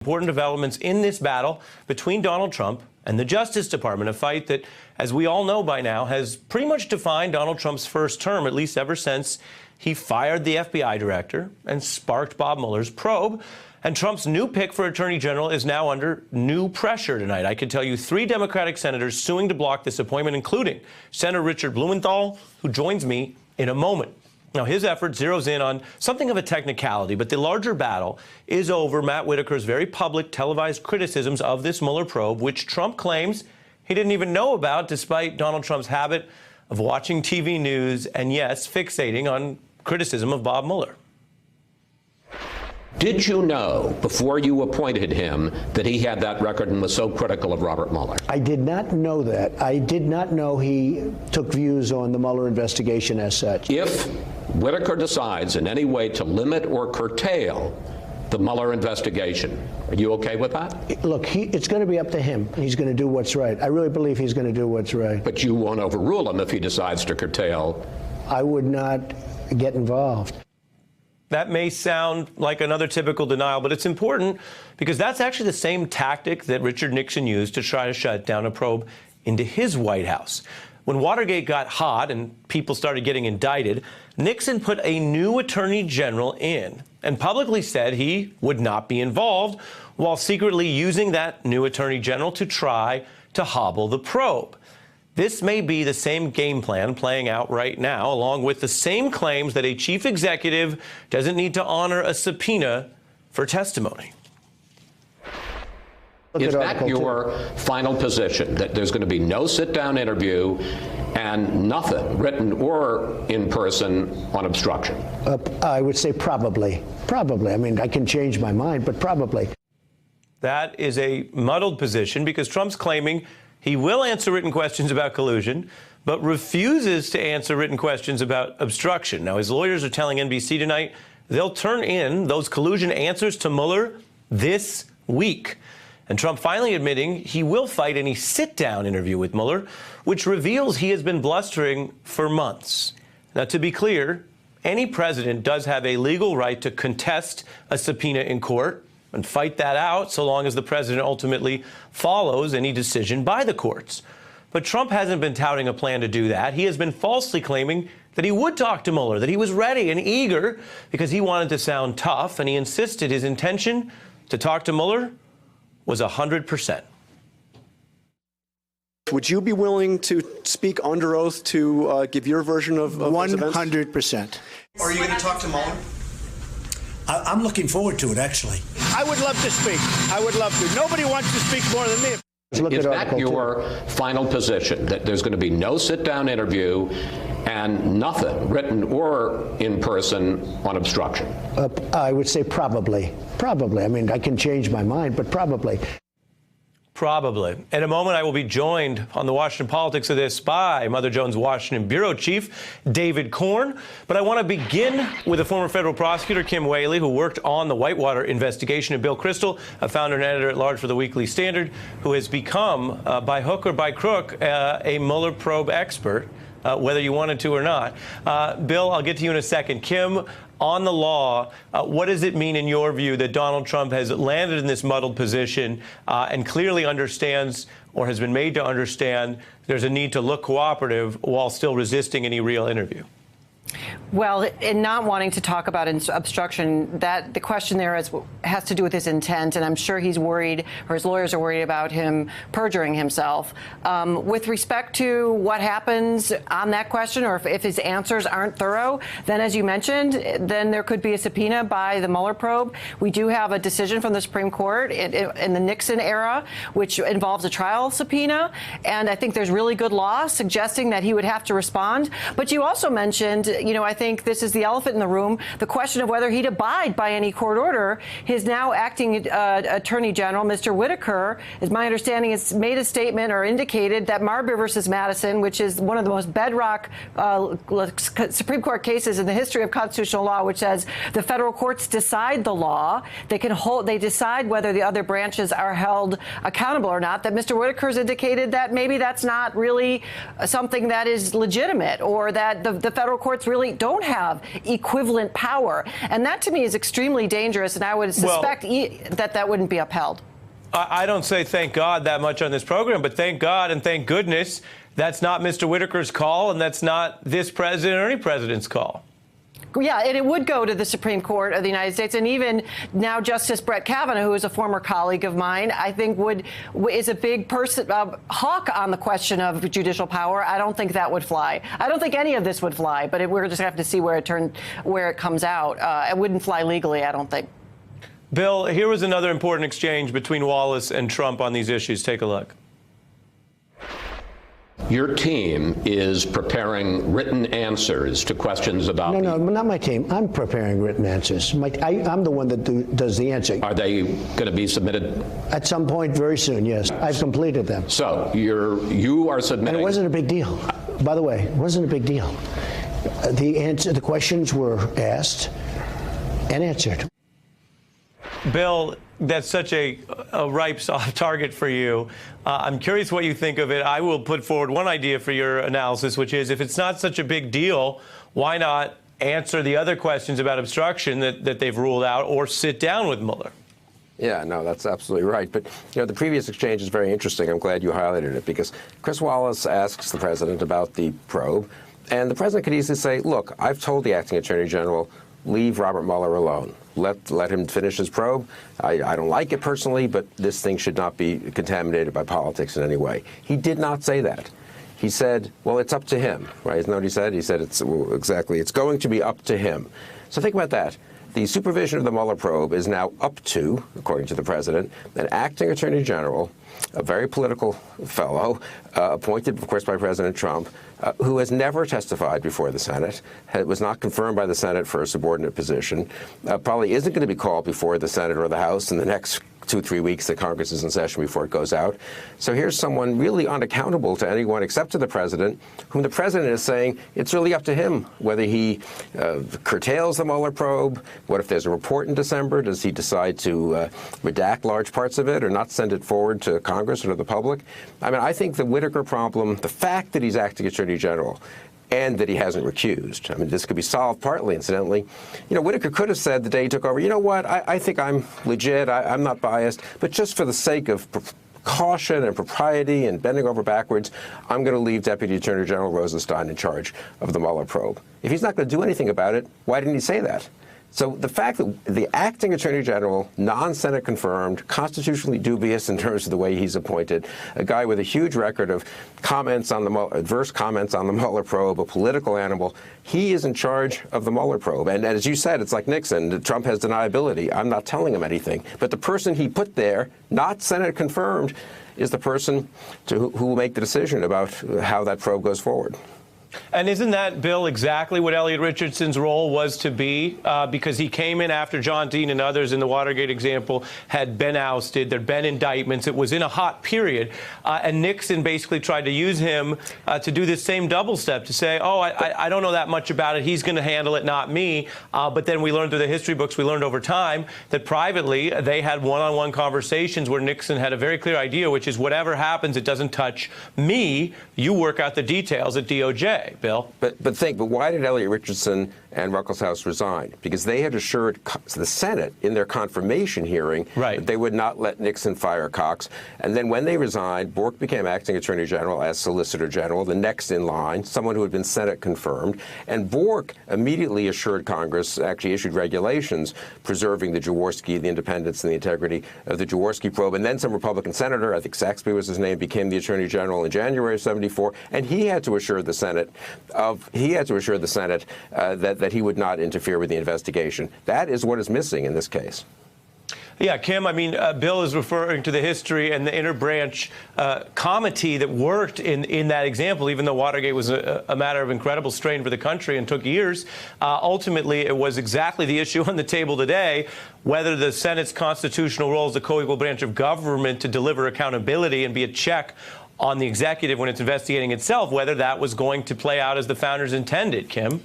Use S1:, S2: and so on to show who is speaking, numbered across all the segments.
S1: Important developments in this battle between Donald Trump and the Justice Department, a fight that, as we all know by now, has pretty much defined Donald Trump's first term, at least ever since he fired the FBI director and sparked Bob Mueller's probe. And Trump's new pick for Attorney General is now under new pressure tonight. I can tell you 3 Democratic senators suing to block this appointment, including Senator Richard Blumenthal, who joins me in a moment. Now, his effort zeroes in on something of a technicality, but the larger battle is over Matt Whitaker's very public televised criticisms of this Mueller probe, which Trump claims he didn't even know about, despite Donald Trump's habit of watching TV news and, yes, fixating on criticism of Bob Mueller.
S2: Did you know, before you appointed him, that he had that record and was so critical of Robert Mueller?
S3: I did not know that. I did not know he took views on the Mueller investigation as such.
S2: If Whitaker decides in any way to limit or curtail the Mueller investigation, are you okay with that?
S3: Look, it's going to be up to him. He's going to do what's right. I really believe he's going to do what's right.
S2: But you won't overrule him if he decides to curtail.
S3: I would not get involved.
S1: That may sound like another typical denial, but it's important because that's actually the same tactic that Richard Nixon used to try to shut down a probe into his White House. When Watergate got hot and people started getting indicted, Nixon put a new attorney general in and publicly said he would not be involved, while secretly using that new attorney general to try to hobble the probe. This may be the same game plan playing out right now, along with the same claims that a chief executive doesn't need to honor a subpoena for testimony.
S2: Is that your final position, that there's going to be no sit-down interview and nothing, written or in person, on obstruction?
S3: I would say probably. Probably. I mean, I can change my mind, but probably.
S1: That is a muddled position because Trump's claiming he will answer written questions about collusion, but refuses to answer written questions about obstruction. Now, his lawyers are telling NBC tonight they'll turn in those collusion answers to Mueller this week. And Trump finally admitting he will fight any sit-down interview with Mueller, which reveals he has been blustering for months. Now, to be clear, any president does have a legal right to contest a subpoena in court and fight that out so long as the president ultimately follows any decision by the courts. But Trump hasn't been touting a plan to do that. He has been falsely claiming that he would talk to Mueller, that he was ready and eager because he wanted to sound tough, and he insisted his intention to talk to Mueller was 100%.
S4: Would you be willing to speak under oath to give your version of
S3: 100%.
S4: Are you going to talk to Mueller?
S5: I'm looking forward to it, actually.
S3: I would love to speak. I would love to. Nobody wants to speak more than me.
S2: Is that your final position, that there's going to be no sit-down interview and nothing, written or in person, on obstruction?
S3: I would say probably. Probably. I mean, I can change my mind, but probably.
S1: Probably. In a moment, I will be joined on the Washington politics of this by Mother Jones Washington Bureau Chief David Corn. But I want to begin with a former federal prosecutor, Kim Whaley, who worked on the Whitewater investigation, and Bill Kristol, a founder and editor-at-large for the Weekly Standard, who has become, by hook or by crook, a Mueller probe expert, whether you wanted to or not. Bill, I'll get to you in a second. Kim, on the law, what does it mean in your view that Donald Trump has landed in this muddled position and clearly understands, or has been made to understand, there's a need to look cooperative while still resisting any real interview?
S6: Well, in not wanting to talk about obstruction, that the question there has to do with his intent, and I'm sure he's worried, or his lawyers are worried about him perjuring himself. With respect to what happens on that question, or if his answers aren't thorough, then as you mentioned, then there could be a subpoena by the Mueller probe. We do have a decision from the Supreme Court in the Nixon era, which involves a trial subpoena, and I think there's really good law suggesting that he would have to respond. But you also mentioned, you know, I think this is the elephant in the room, the question of whether he'd abide by any court order. His now acting Attorney General, Mr. Whitaker, is my understanding, has made a statement or indicated that Marbury versus Madison, which is one of the most bedrock Supreme Court cases in the history of constitutional law, which says the federal courts decide the law. They decide whether the other branches are held accountable or not, that Mr. Whitaker's indicated that maybe that's not really something that is legitimate, or that the federal courts really don't don't have equivalent power. And that, to me, is extremely dangerous, and I would suspect that wouldn't be upheld.
S1: I don't say thank God that much on this program, but thank God and thank goodness that's not Mr. Whitaker's call, and that's not this president or any president's call.
S6: Yeah, and it would go to the Supreme Court of the United States, and even now Justice Brett Kavanaugh, who is a former colleague of mine, I think is a big hawk on the question of judicial power. I don't think that would fly. I don't think any of this would fly, but we're just going to have to see where it comes out. It wouldn't fly legally, I don't think.
S1: Bill, here was another important exchange between Wallace and Trump on these issues. Take a look.
S2: Your team is preparing written answers to questions about...
S3: No, not my team. I'm preparing written answers. I'm the one that does the answering.
S2: Are they going to be submitted?
S3: At some point very soon, yes. I've completed them.
S2: So you are submitting...
S3: And it wasn't a big deal. By the way, it wasn't a big deal. The questions were asked and answered.
S1: Bill, that's such a ripe, soft target for you. I'm curious what you think of it. I will put forward one idea for your analysis, which is if it's not such a big deal, why not answer the other questions about obstruction that they've ruled out, or sit down with Mueller?
S7: Yeah, no, that's absolutely right. But, the previous exchange is very interesting. I'm glad you highlighted it, because Chris Wallace asks the president about the probe, and the president could easily say, look, I've told the acting attorney general, leave Robert Mueller alone. Let him finish his probe. I don't like it personally, but this thing should not be contaminated by politics in any way. He did not say that. He said, well, it's up to him, right? Isn't that what he said? He said, it's going to be up to him. So think about that. The supervision of the Mueller probe is now up to, according to the president, an acting attorney general, a very political fellow, appointed, of course, by President Trump, who has never testified before the Senate, was not confirmed by the Senate for a subordinate position, probably isn't going to be called before the Senate or the House in the next 2-3 weeks that Congress is in session before it goes out. So here's someone really unaccountable to anyone except to the president, whom the president is saying it's really up to him whether he curtails the Mueller probe. What if there's a report in December? Does he decide to redact large parts of it or not send it forward to Congress or to the public? I mean, I think the Whitaker problem, the fact that he's acting attorney general, and that he hasn't recused. I mean, this could be solved partly, incidentally. Whitaker could have said the day he took over, you know what, I think I'm legit, I'm not biased, but just for the sake of caution and propriety and bending over backwards, I'm going to leave Deputy Attorney General Rosenstein in charge of the Mueller probe. If he's not going to do anything about it, why didn't he say that? So the fact that the acting attorney general, non-Senate confirmed, constitutionally dubious in terms of the way he's appointed, a guy with a huge record of comments on the adverse comments on the Mueller probe, a political animal, he is in charge of the Mueller probe. And as you said, it's like Nixon. Trump has deniability. I'm not telling him anything. But the person he put there, not Senate confirmed, is the person who will make the decision about how that probe goes forward.
S1: And isn't that, Bill, exactly what Elliot Richardson's role was to be? Because he came in after John Dean and others in the Watergate example had been ousted. There'd been indictments. It was in a hot period. And Nixon basically tried to use him to do this same double step, to say, oh, I don't know that much about it. He's going to handle it, not me. But then we learned through the history books, we learned over time that privately they had one-on-one conversations where Nixon had a very clear idea, which is whatever happens, it doesn't touch me. You work out the details at DOJ. Bill? But
S7: why did Elliot Richardson and Ruckelshaus resign? Because they had assured the Senate in their confirmation hearing that they would not let Nixon fire Cox. And then when they resigned, Bork became acting attorney general as Solicitor General, the next in line, someone who had been Senate confirmed. And Bork immediately assured Congress, actually issued regulations preserving the Jaworski, the independence and the integrity of the Jaworski probe. And then some Republican senator, I think Saxby was his name, became the attorney general in January of '74, and he had to assure the Senate that he would not interfere with the investigation. That is what is missing in this case.
S1: Yeah, Kim, I mean, Bill is referring to the history and the interbranch comity that worked in that example, even though Watergate was a matter of incredible strain for the country and took years. Ultimately, it was exactly the issue on the table today, whether the Senate's constitutional role as the co-equal branch of government to deliver accountability and be a check on the executive when it's investigating itself, whether that was going to play out as the founders intended, Kim.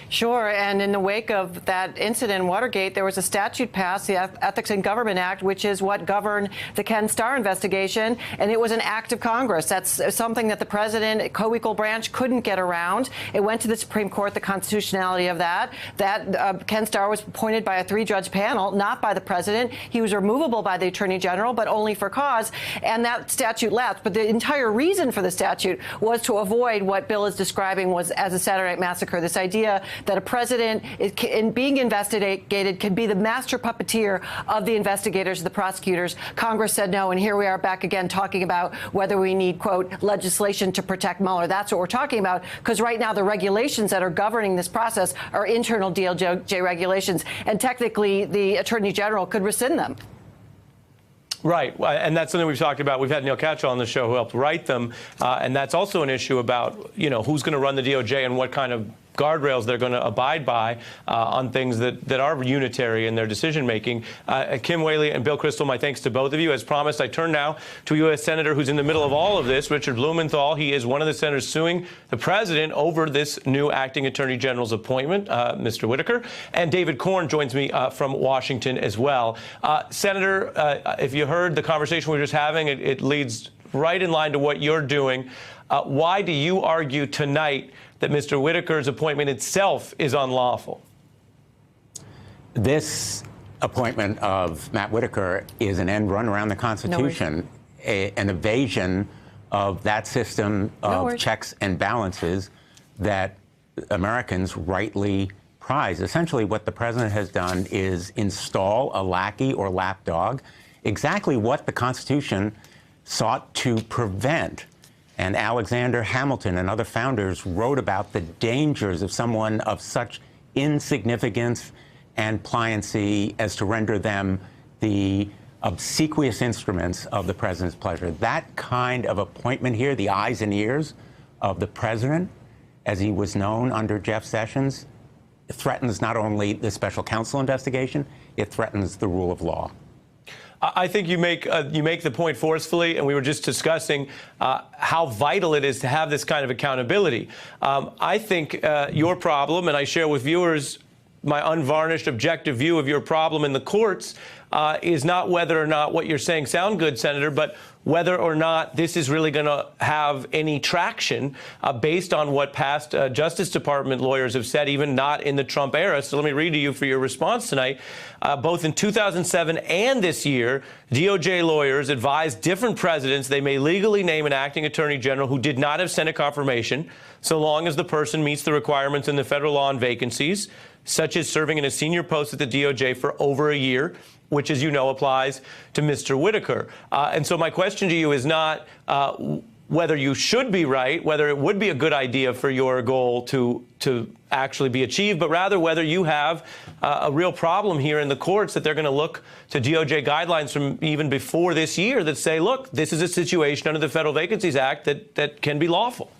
S6: Sure, and in the wake of that incident in Watergate, there was a statute passed, the Ethics in Government Act, which is what governed the Ken Starr investigation, and it was an act of Congress. That's something that the president, co-equal branch, couldn't get around. It went to the Supreme Court, the constitutionality of that. Ken Starr was appointed by a 3-judge panel, not by the president. He was removable by the Attorney General, but only for cause, and that statute lapsed. But the entire reason for the statute was to avoid what Bill is describing was as a Saturday Night Massacre, this idea that a president, in being investigated, can be the master puppeteer of the investigators, the prosecutors. Congress said no, and here we are back again talking about whether we need, quote, legislation to protect Mueller. That's what we're talking about, because right now the regulations that are governing this process are internal DOJ regulations, and technically the Attorney General could rescind them.
S1: Right, and that's something we've talked about. We've had Neil Katyal on the show who helped write them, and that's also an issue about, who's going to run the DOJ and what kind of guardrails they're going to abide by on things that are unitary in their decision-making. Kim Whaley and Bill Kristol, my thanks to both of you. As promised, I turn now to a U.S. Senator who's in the middle of all of this, Richard Blumenthal. He is one of the senators suing the president over this new acting attorney general's appointment, Mr. Whitaker. And David Corn joins me from Washington as well. Senator, if you heard the conversation we were just having, it leads right in line to what you're doing. Why do you argue tonight that Mr. Whitaker's appointment itself is unlawful?
S8: This appointment of Matt Whitaker is an end run around the Constitution, an evasion of that system of checks and balances that Americans rightly prize. Essentially, what the president has done is install a lackey or lapdog, exactly what the Constitution sought to prevent. And Alexander Hamilton and other founders wrote about the dangers of someone of such insignificance and pliancy as to render them the obsequious instruments of the president's pleasure. That kind of appointment here, the eyes and ears of the president, as he was known under Jeff Sessions, threatens not only the special counsel investigation, it threatens the rule of law.
S1: I think you make the point forcefully, and we were just discussing how vital it is to have this kind of accountability. I think your problem, and I share with viewers my unvarnished, objective view of your problem in the courts, is not whether or not what you're saying sound good, Senator, but whether or not this is really going to have any traction based on what past Justice Department lawyers have said, even not in the Trump era. So let me read to you for your response tonight. Both in 2007 and this year, DOJ lawyers advised different presidents they may legally name an acting attorney general who did not have Senate confirmation, so long as the person meets the requirements in the federal law on vacancies, such as serving in a senior post at the DOJ for over a year, which, as you know, applies to Mr. Whitaker. And so my question to you is not whether you should be right, whether it would be a good idea for your goal to actually be achieved, but rather whether you have a real problem here in the courts that they're going to look to DOJ guidelines from even before this year that say, look, this is a situation under the Federal Vacancies Act that can be lawful.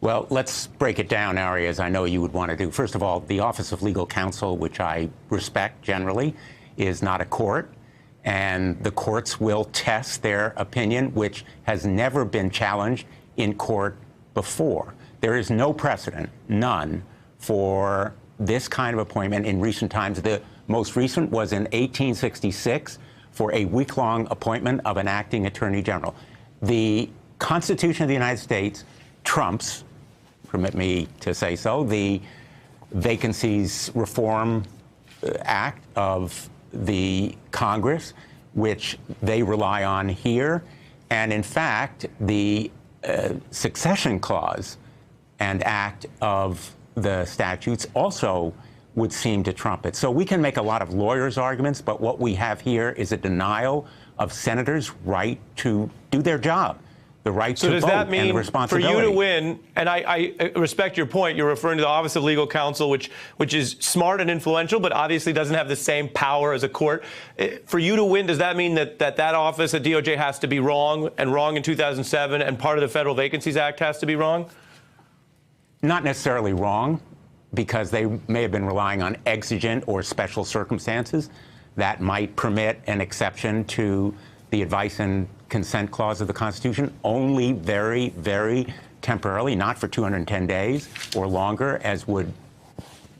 S8: Well, let's break it down, Ari, as I know you would want to do. First of all, the Office of Legal Counsel, which I respect generally, is not a court, and the courts will test their opinion, which has never been challenged in court before. There is no precedent, none, for this kind of appointment in recent times. The most recent was in 1866 for a week-long appointment of an acting attorney general. The Constitution of the United States trumps, permit me to say so, the Vacancies Reform Act of the Congress, which they rely on here. And in fact, the succession clause and act of the statutes also would seem to trump it. So we can make a lot of lawyers' arguments, but what we have here is a denial of senators' right to do their job. The right to vote and the responsibility. So does that mean for you to win, and I respect your point, you're referring to the Office of Legal Counsel, which is smart and influential, but obviously doesn't have the same power as a court. For you to win, does that mean that office at DOJ has to be wrong in 2007, and part of the Federal Vacancies Act has to be wrong? Not necessarily wrong, because they may have been relying on exigent or special circumstances that might permit an exception to the advice and consent clause of the Constitution, only very, very temporarily, not for 210 days or longer, as would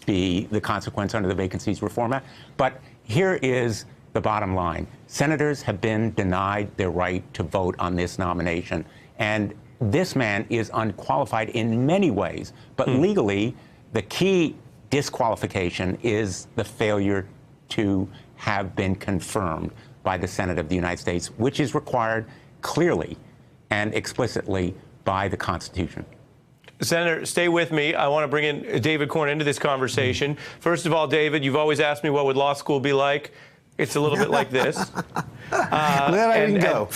S8: be the consequence under the Vacancies Reform Act. But here is the bottom line. Senators have been denied their right to vote on this nomination. And this man is unqualified in many ways. But legally, the key disqualification is the failure to have been confirmed by the Senate of the United States, which is required clearly and explicitly by the Constitution.
S1: Senator, stay with me. I want to bring in David Corn into this conversation. First of all, David, you've always asked me what would law school be like. It's a little bit like this.
S9: Glad I didn't go.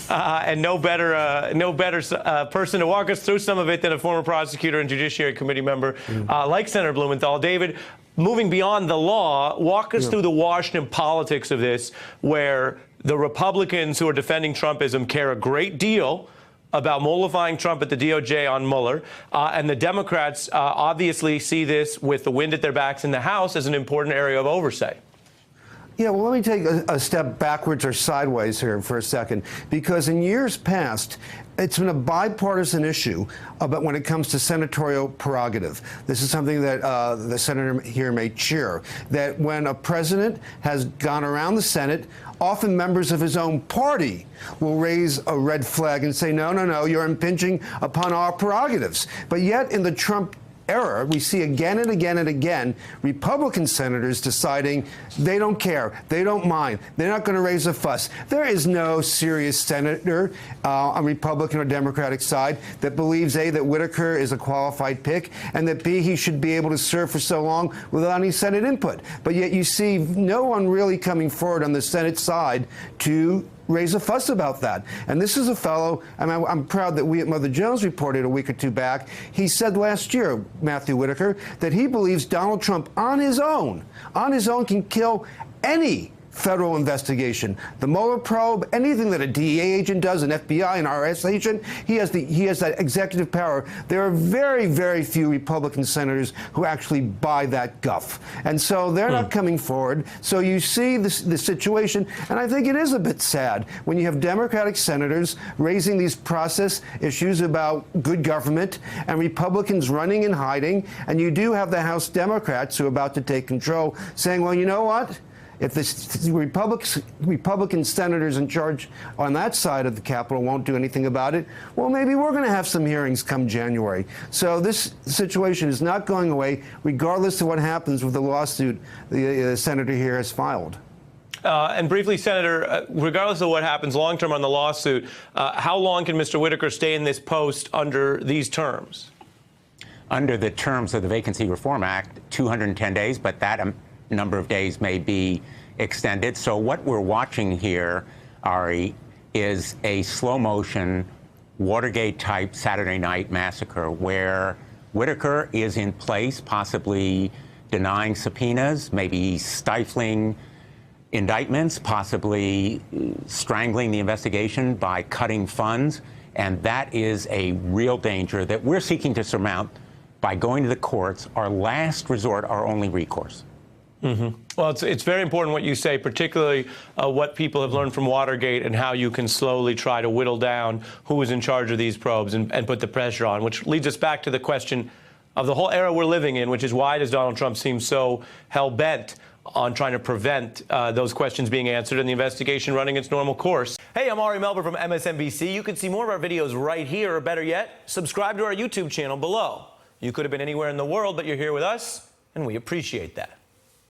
S1: And no better person to walk us through some of it than a former prosecutor and Judiciary Committee member like Senator Blumenthal. David, moving beyond the law, walk us through the Washington politics of this, where the Republicans who are defending Trumpism care a great deal about mollifying Trump at the DOJ on Mueller, and the Democrats obviously see this with the wind at their backs in the House as an important area of oversight.
S9: Yeah, well, let me take a step backwards or sideways here for a second, because in years past, it's been a bipartisan issue about when it comes to senatorial prerogative. This is something that the senator here may cheer, that when a president has gone around the Senate, often members of his own party will raise a red flag and say, no, no, no, you're impinging upon our prerogatives. But yet in the Trump era, we see again and again and again Republican senators deciding they don't care, they don't mind, they're not going to raise a fuss. There is no serious senator on Republican or Democratic side that believes, A, that Whitaker is a qualified pick, and that, B, he should be able to serve for so long without any Senate input. But yet you see no one really coming forward on the Senate side to raise a fuss about that. And this is a fellow, and I'm proud that we at Mother Jones reported a week or two back, he said last year, Matthew Whitaker, that he believes Donald Trump on his own can kill any federal investigation. The Mueller probe, anything that a DEA agent does, an FBI, an RS agent, he has that executive power. There are very, very few Republican senators who actually buy that guff. And so they're not coming forward. So you see the situation, and I think it is a bit sad when you have Democratic senators raising these process issues about good government and Republicans running and hiding, and you do have the House Democrats who are about to take control saying, well, you know what? If the Republican senators in charge on that side of the Capitol won't do anything about it, well, maybe we're going to have some hearings come January. So this situation is not going away, regardless of what happens with the lawsuit the senator here has filed.
S1: And briefly, Senator, regardless of what happens long-term on the lawsuit, how long can Mr. Whitaker stay in this post under these terms?
S8: Under the terms of the Vacancy Reform Act, 210 days, but that number of days may be extended. So what we're watching here, Ari, is a slow-motion Watergate-type Saturday night massacre where Whitaker is in place, possibly denying subpoenas, maybe stifling indictments, possibly strangling the investigation by cutting funds. And that is a real danger that we're seeking to surmount by going to the courts, our last resort, our only recourse.
S1: Well, it's very important what you say, particularly what people have learned from Watergate and how you can slowly try to whittle down who is in charge of these probes and put the pressure on, which leads us back to the question of the whole era we're living in, which is why does Donald Trump seem so hell-bent on trying to prevent those questions being answered and the investigation running its normal course. Hey, I'm Ari Melber from MSNBC. You can see more of our videos right here, or better yet, subscribe to our YouTube channel below. You could have been anywhere in the world, but you're here with us, and we appreciate that.